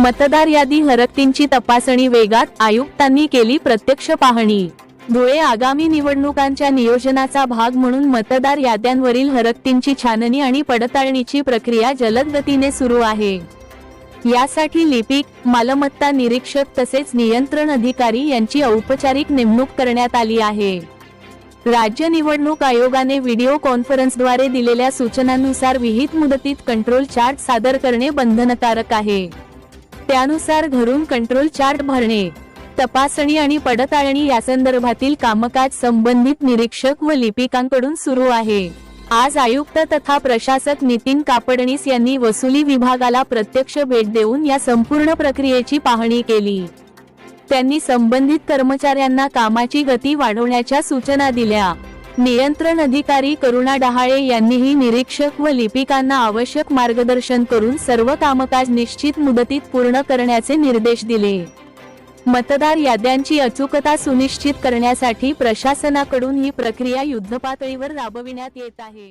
मतदार यादी हरकतींची तपासणी वेगात, आयुक्तांनी केली प्रत्यक्ष पाहणी। धुळे आगामी निवडणुकांच्या नियोजनाचा भाग म्हणून मतदार याद्यांवरील हरकतींची छाननी आणि पडताळणीची प्रक्रिया जलद गतीने सुरू आहे। यासाठी लिपिक, मालमत्ता निरीक्षक तसेच नियंत्रण अधिकारी यांची औपचारिक नेमणूक करण्यात आली आहे। राज्य निवडणूक आयोगाने व्हिडिओ कॉन्फरन्सद्वारे दिलेल्या सूचनांनुसार विहित मुदतीत कंट्रोल चार्ट सादर करणे बंधनकारक आहे। त्यानुसार घरून कंट्रोल चार्ट भरणे, तपासणी आणि पडताळणी यासंदर्भातील कामकाज संबंधित निरीक्षक व लिपिकांकडून सुरू आहे। आज आयुक्त तथा प्रशासक नितीन कापडणीस यांनी वसुली विभागाला प्रत्यक्ष भेट देऊन या संपूर्ण प्रक्रियेची पाहणी केली। त्यांनी संबंधित कर्मचाऱ्यांना कामाची गती वाढवण्याच्या सूचना दिल्या। नियंत्रण अधिकारी करुणा डहाळे यांनीही निरीक्षक व लिपिकांना आवश्यक मार्गदर्शन करून सर्व कामकाज निश्चित मुदतीत पूर्ण करण्याचे निर्देश दिले। मतदार याद्यांची अचूकता सुनिश्चित करण्यासाठी प्रशासनाकडून ही प्रक्रिया युद्धपातळीवर राबविण्यात येत आहे।